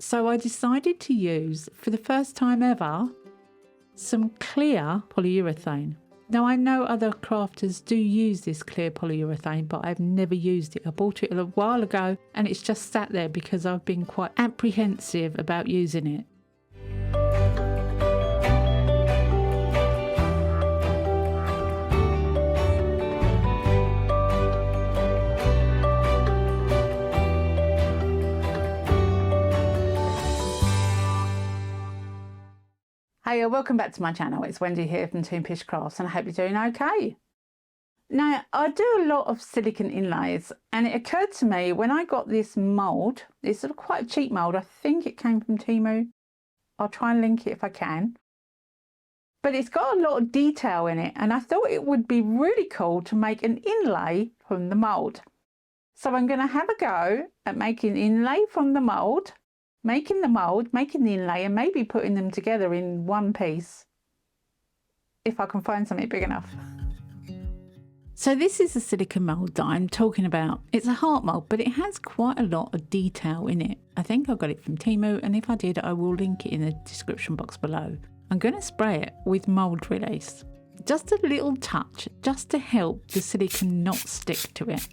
So I decided to use, for the first time ever, some clear polyurethane. Now I know other crafters do use this clear polyurethane, but I've never used it. I bought it a while ago and it's just sat there because I've been quite apprehensive about using it. Hey, welcome back to my channel. It's Wendy here from Toonpish Crafts and I hope you're doing okay. Now, I do a lot of silicone inlays and it occurred to me when I got this mould, it's sort of quite a cheap mould. I think it came from Temu. I'll try and link it if I can. But it's got a lot of detail in it and I thought it would be really cool to make an inlay from the mould. So I'm going to have a go at making an inlay from the mould. Making the mould, making the inlay and maybe putting them together in one piece if I can find something big enough. So this is the silicone mould that I'm talking about. It's a heart mould, but it has quite a lot of detail in it. I think I got it from Temu, and if I did, I will link it in the description box below. I'm going to spray it with mould release. Just a little touch, just to help the silicone not stick to it.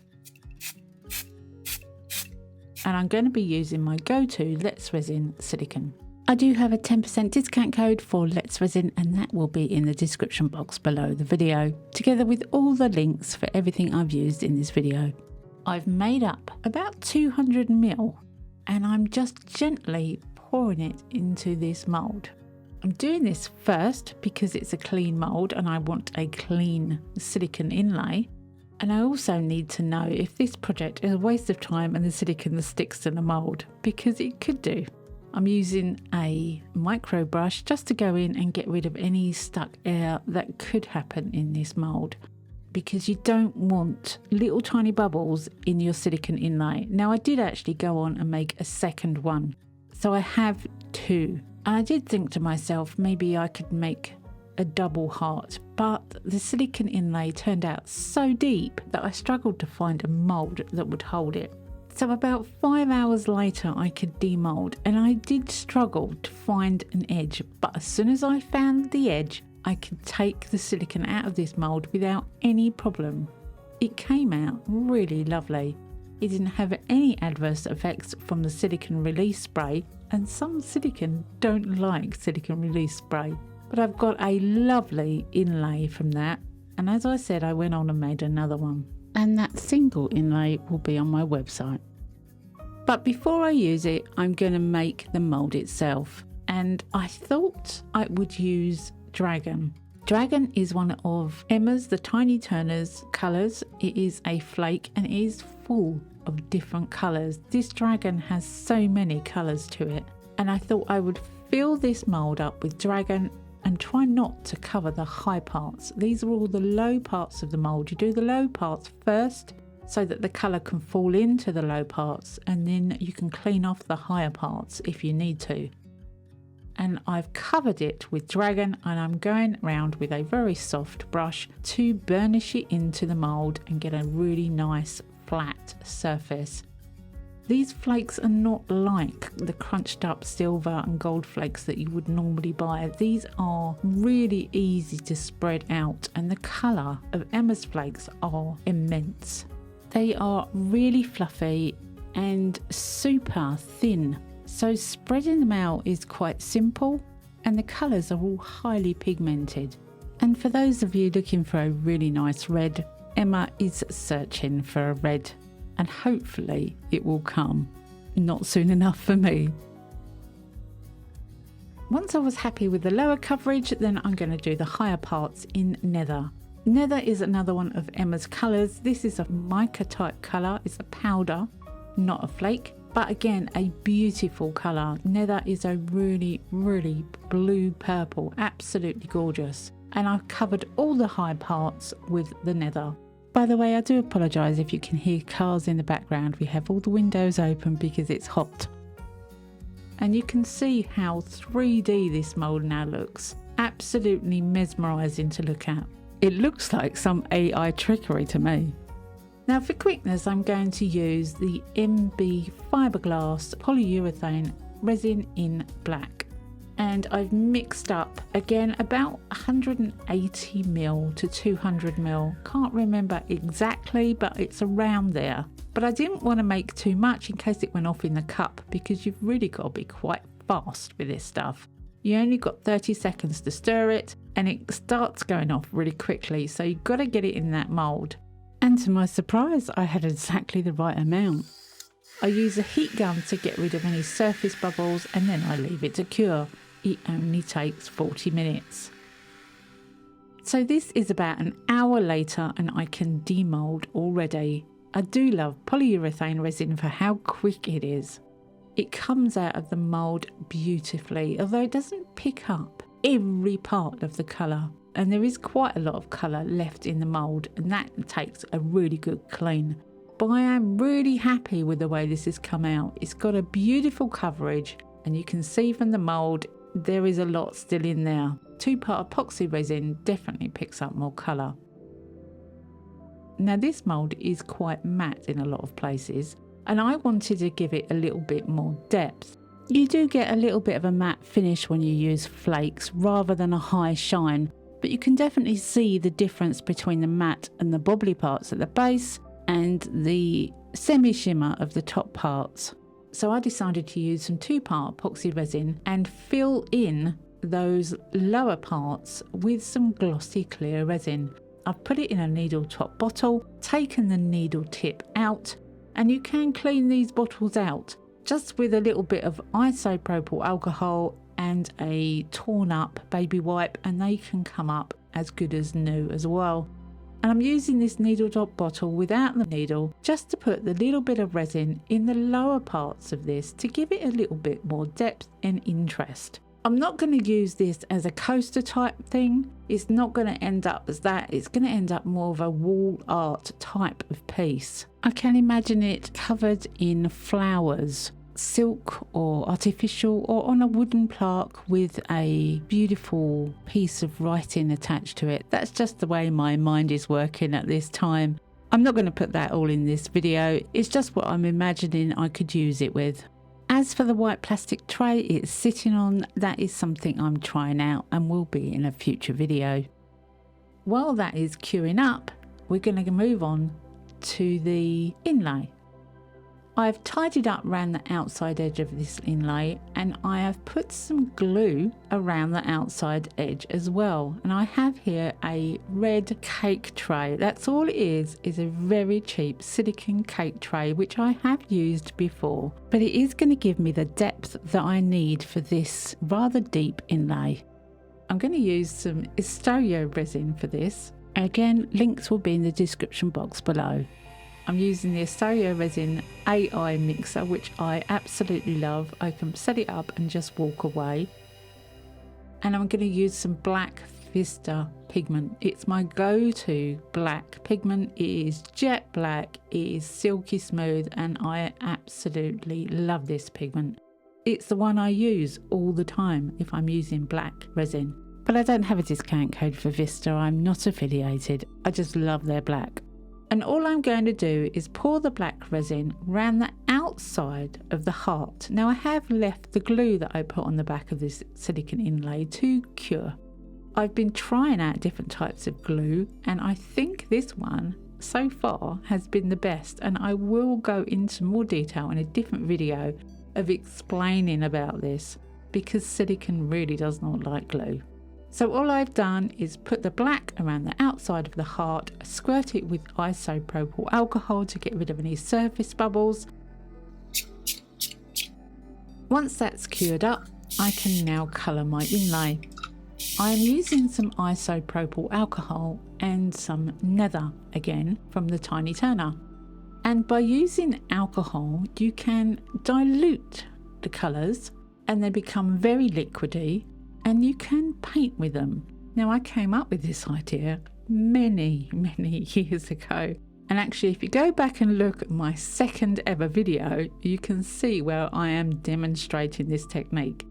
And I'm going to be using my go-to Let's Resin silicone. I do have a 10% discount code for Let's Resin and that will be in the description box below the video, together with all the links for everything I've used in this video. I've made up about 200 ml and I'm just gently pouring it into this mould. I'm doing this first because it's a clean mould and I want a clean silicone inlay. And I also need to know if this project is a waste of time and the silicone that sticks to the mould, because it could do. I'm using a micro brush just to go in and get rid of any stuck air that could happen in this mould, because you don't want little tiny bubbles in your silicone inlay. Now I did actually go on and make a second one. So I have two. And I did think to myself, maybe I could make a double heart, but the silicone inlay turned out so deep that I struggled to find a mould that would hold it. So about 5 hours later I could demould and I did struggle to find an edge, but as soon as I found the edge I could take the silicone out of this mould without any problem. It came out really lovely. It didn't have any adverse effects from the silicone release spray, and some silicone don't like silicone release spray. But I've got a lovely inlay from that, and as I said, I went on and made another one, and that single inlay will be on my website. But before I use it, I'm going to make the mould itself, and I thought I would use Dragon. Dragon is one of Emma's the Tiny Turners colours. It is a flake and it is full of different colours. This Dragon has so many colours to it, and I thought I would fill this mould up with Dragon and try not to cover the high parts. These are all the low parts of the mould. You do the low parts first so that the colour can fall into the low parts, and then you can clean off the higher parts if you need to. And I've covered it with Dragon and I'm going around with a very soft brush to burnish it into the mould and get a really nice flat surface. These flakes are not like the crunched up silver and gold flakes that you would normally buy. These are really easy to spread out, and the colour of Emma's flakes are immense. They are really fluffy and super thin, so spreading them out is quite simple, and the colours are all highly pigmented. And for those of you looking for a really nice red, Emma is searching for a red. And hopefully it will come. Not soon enough for me. Once I was happy with the lower coverage, then I'm going to do the higher parts in Nether. Nether is another one of Emma's colours. This is a mica type colour. It's a powder, not a flake. But again, a beautiful colour. Nether is a really, really blue purple. Absolutely gorgeous. And I've covered all the high parts with the Nether. By the way, I do apologise if you can hear cars in the background. We have all the windows open because it's hot. And you can see how 3D this mould now looks. Absolutely mesmerising to look at. It looks like some AI trickery to me. Now for quickness, I'm going to use the MB Fiberglass Polyurethane resin in black. And I've mixed up again about 180ml to 200ml. Can't remember exactly, but it's around there. But I didn't want to make too much in case it went off in the cup, because you've really got to be quite fast with this stuff. You only got 30 seconds to stir it and it starts going off really quickly, so you've got to get it in that mould. And to my surprise, I had exactly the right amount. I use a heat gun to get rid of any surface bubbles and then I leave it to cure. It only takes 40 minutes. So this is about an hour later and I can demould already. I do love polyurethane resin for how quick it is. It comes out of the mould beautifully, although it doesn't pick up every part of the colour. And there is quite a lot of colour left in the mould, and that takes a really good clean. But I am really happy with the way this has come out. It's got a beautiful coverage, and you can see from the mould there is a lot still in there. 2-part epoxy resin definitely picks up more colour. Now this mould is quite matte in a lot of places, and I wanted to give it a little bit more depth. You do get a little bit of a matte finish when you use flakes rather than a high shine, but you can definitely see the difference between the matte and the bobbly parts at the base and the semi-shimmer of the top parts. So I decided to use some 2-part epoxy resin and fill in those lower parts with some glossy clear resin. I've put it in a needle top bottle, taken the needle tip out, and you can clean these bottles out just with a little bit of isopropyl alcohol and a torn up baby wipe, and they can come up as good as new as well. And I'm using this needle top bottle without the needle just to put the little bit of resin in the lower parts of this to give it a little bit more depth and interest. I'm not going to use this as a coaster type thing. It's not going to end up as that. It's going to end up more of a wall art type of piece. I can imagine it covered in flowers, silk or artificial, or on a wooden plaque with a beautiful piece of writing attached to it. That's just the way my mind is working at this time. I'm not going to put that all in this video. It's just what I'm imagining I could use it with. As for the white plastic tray it's sitting on, that is something I'm trying out and will be in a future video. While that is queuing up, we're going to move on to the inlay. I've tidied up around the outside edge of this inlay, and I have put some glue around the outside edge as well. And I have here a red cake tray. That's all it is a very cheap silicone cake tray, which I have used before, but it is going to give me the depth that I need for this rather deep inlay. I'm going to use some Estoyo resin for this. Again, links will be in the description box below. I'm using the Estoyo resin AI mixer, which I absolutely love. I can set it up and just walk away. And I'm going to use some black Vista pigment. It's my go-to black pigment. It is jet black, it is silky smooth, and I absolutely love this pigment. It's the one I use all the time if I'm using black resin. But I don't have a discount code for Vista. I'm not affiliated. I just love their black. And all I'm going to do is pour the black resin around the outside of the heart. Now I have left the glue that I put on the back of this silicone inlay to cure. I've been trying out different types of glue, and I think this one so far has been the best, and I will go into more detail in a different video of explaining about this, because silicone really does not like glue. So all I've done is put the black around the outside of the heart, squirt it with isopropyl alcohol to get rid of any surface bubbles. Once that's cured up, I can now colour my inlay. I am using some isopropyl alcohol and some nether again from the Tiny Turner. And by using alcohol, you can dilute the colours and they become very liquidy, and you can paint with them. Now I came up with this idea many years ago, and actually if you go back and look at my second ever video, you can see where I am demonstrating this technique.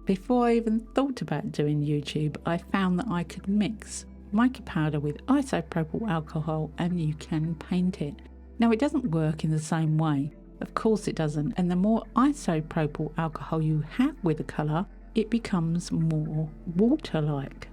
Before I even thought about doing YouTube, I found that I could mix mica powder with isopropyl alcohol and you can paint it. Now it doesn't work in the same way, Of course it doesn't, and the more isopropyl alcohol you have with a colour, it becomes more water-like.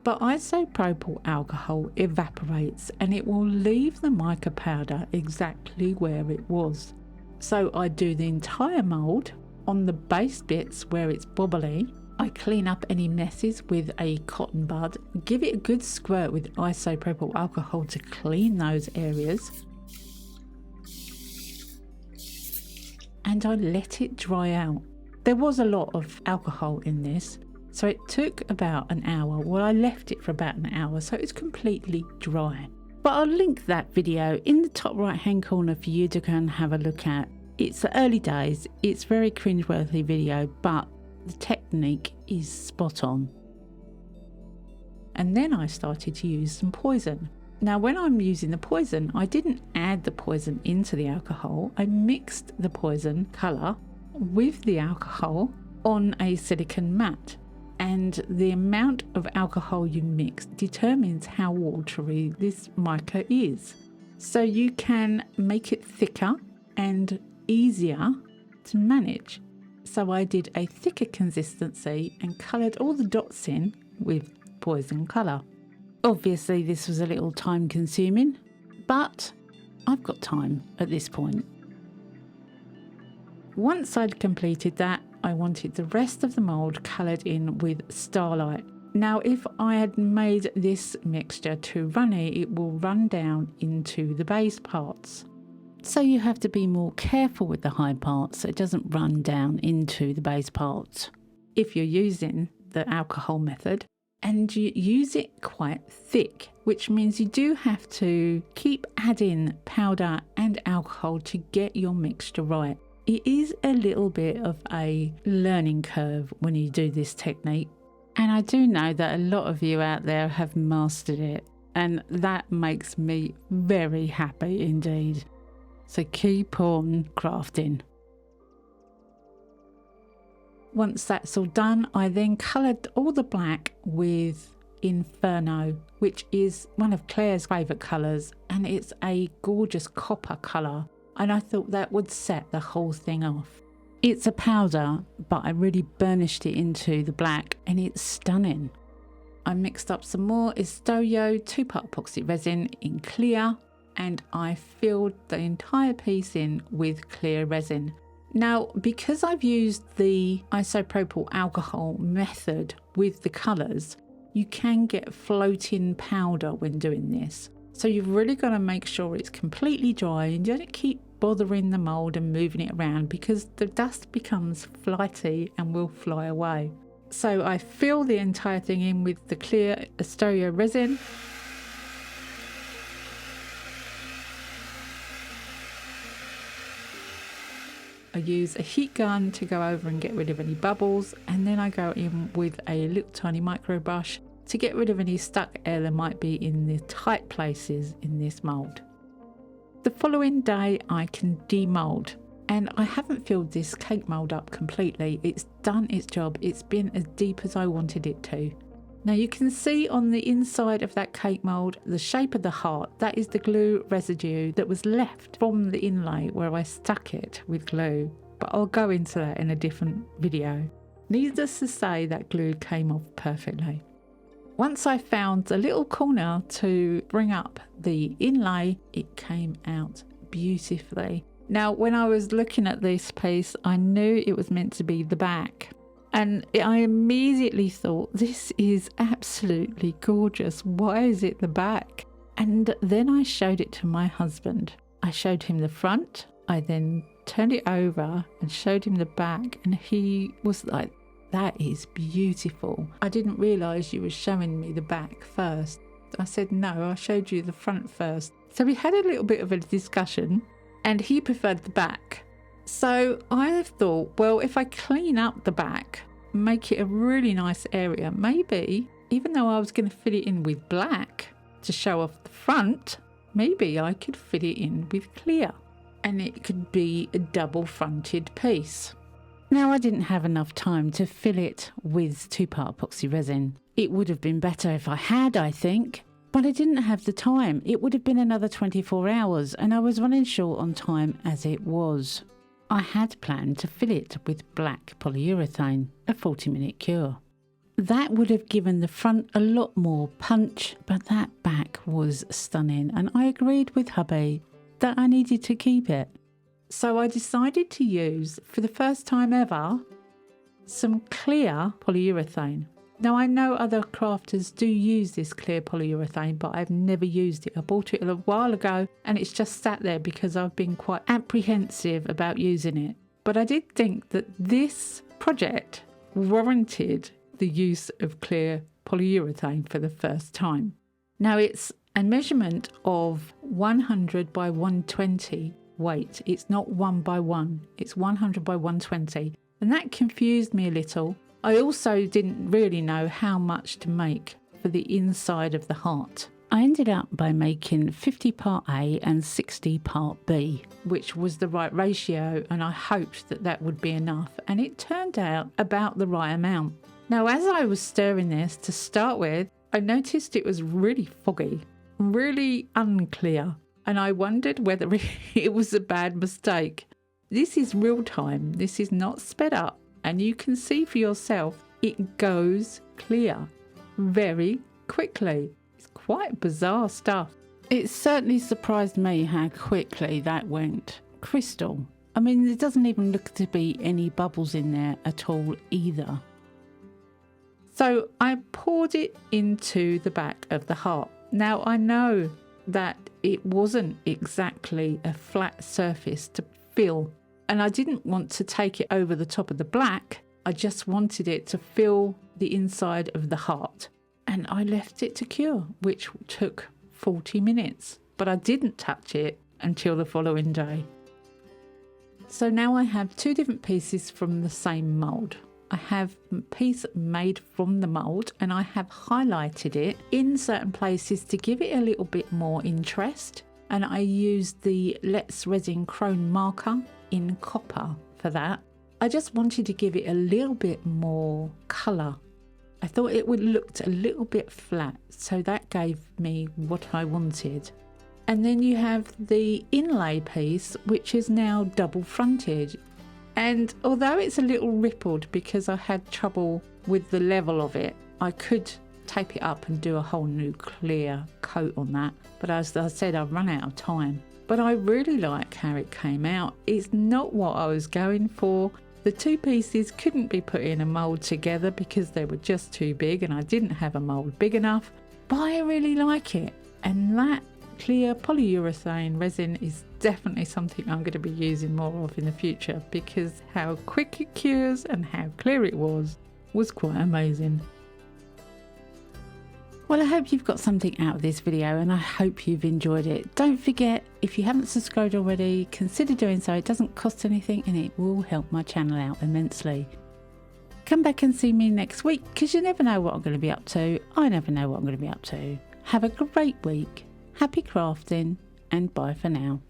But isopropyl alcohol evaporates and it will leave the mica powder exactly where it was. So I do the entire mould. On the base bits where it's bobbly, I clean up any messes with a cotton bud, give it a good squirt with isopropyl alcohol to clean those areas, and I let it dry out. There was a lot of alcohol in this, so it took about an hour. Well, I left it for about an hour, so it's completely dry. But I'll link that video in the top right hand corner for you to go and have a look at. It's the early days, it's a very cringeworthy video, but the technique is spot on. And then I started to use some poison. Now when I'm using the poison, I didn't add the poison into the alcohol. I mixed the poison colour with the alcohol on a silicone mat. And the amount of alcohol you mix determines how watery this mica is. So you can make it thicker and easier to manage. So I did a thicker consistency and coloured all the dots in with poison colour. Obviously this was a little time consuming, but I've got time at this point. Once I'd completed that, I wanted the rest of the mould coloured in with Starlight. Now if I had made this mixture too runny, it will run down into the base parts. So you have to be more careful with the high parts so it doesn't run down into the base parts if you're using the alcohol method. And you use it quite thick, which means you do have to keep adding powder and alcohol to get your mixture right. It is a little bit of a learning curve when you do this technique. And I do know that a lot of you out there have mastered it, and that makes me very happy indeed. So keep on crafting. Once that's all done, I then coloured all the black with Inferno, which is one of Claire's favourite colours, and it's a gorgeous copper colour, and I thought that would set the whole thing off. It's a powder, but I really burnished it into the black and it's stunning. I mixed up some more Estoyo 2-part epoxy resin in clear, and I filled the entire piece in with clear resin. Now, because I've used the isopropyl alcohol method with the colours, you can get floating powder when doing this. So you've really got to make sure it's completely dry and you don't keep bothering the mould and moving it around, because the dust becomes flighty and will fly away. So I fill the entire thing in with the clear Estoyo resin. I use a heat gun to go over and get rid of any bubbles, and then I go in with a little tiny micro brush to get rid of any stuck air that might be in the tight places in this mould. The following day I can demould, and I haven't filled this cake mould up completely. It's done its job. It's been as deep as I wanted it to. Now you can see on the inside of that cake mould the shape of the heart. That is the glue residue that was left from the inlay where I stuck it with glue, but I'll go into that in a different video. Needless to say, that glue came off perfectly. Once I found a little corner to bring up the inlay, it came out beautifully. Now when I was looking at this piece, I knew it was meant to be the back. And I immediately thought, this is absolutely gorgeous. Why is it the back? And then I showed it to my husband. I showed him the front. I then turned it over and showed him the back. And he was like, that is beautiful. I didn't realise you were showing me the back first. I said, no, I showed you the front first. So we had a little bit of a discussion and he preferred the back. So I thought, well, if I clean up the back, make it a really nice area, maybe, even though I was going to fit it in with black to show off the front, maybe I could fit it in with clear and it could be a double-fronted piece. Now, I didn't have enough time to fill it with 2-part epoxy resin. It would have been better if I had, I think, But I didn't have the time. It would have been another 24 hours and I was running short on time as it was. I had planned to fill it with black polyurethane, a 40-minute cure. That would have given the front a lot more punch, but that back was stunning and I agreed with hubby that I needed to keep it. So I decided to use, for the first time ever, some clear polyurethane. Now I know other crafters do use this clear polyurethane, but I've never used it. I bought it a while ago and it's just sat there because I've been quite apprehensive about using it. But I did think that this project warranted the use of clear polyurethane for the first time. Now it's a measurement of 100 by 120 weight. It's not 1 by 1, it's 100 by 120. And that confused me a little. I also didn't really know how much to make for the inside of the heart. I ended up by making 50 part A and 60 part B, which was the right ratio, and I hoped that that would be enough, and it turned out about the right amount. Now, as I was stirring this to start with, I noticed it was really foggy, really unclear, and I wondered whether it was a bad mistake. This is real time, this is not sped up, and you can see for yourself it goes clear very quickly. It's quite bizarre stuff. It certainly surprised me how quickly that went. Crystal. I mean, there doesn't even look to be any bubbles in there at all either. So I poured it into the back of the heart. Now I know that it wasn't exactly a flat surface to fill, and I didn't want to take it over the top of the black. I just wanted it to fill the inside of the heart, and I left it to cure, which took 40 minutes, but I didn't touch it until the following day. So now I have two different pieces from the same mould. I have a piece made from the mould and I have highlighted it in certain places to give it a little bit more interest, and I used the Let's Resin Chrome marker in copper for that. I just wanted to give it a little bit more colour. I thought it would look a little bit flat, so that gave me what I wanted. And then you have the inlay piece, which is now double fronted. And although it's a little rippled because I had trouble with the level of it, I could tape it up and do a whole new clear coat on that. But as I said, I've run out of time. But I really like how it came out. It's not what I was going for. The two pieces couldn't be put in a mould together because they were just too big and I didn't have a mould big enough. But I really like it. And that clear polyurethane resin is definitely something I'm going to be using more of in the future, because how quick it cures and how clear it was quite amazing. Well, I hope you've got something out of this video and I hope you've enjoyed it. Don't forget, if you haven't subscribed already, consider doing so. It doesn't cost anything and it will help my channel out immensely. Come back and see me next week, because you never know what I'm going to be up to. I never know what I'm going to be up to. Have a great week. Happy crafting and bye for now.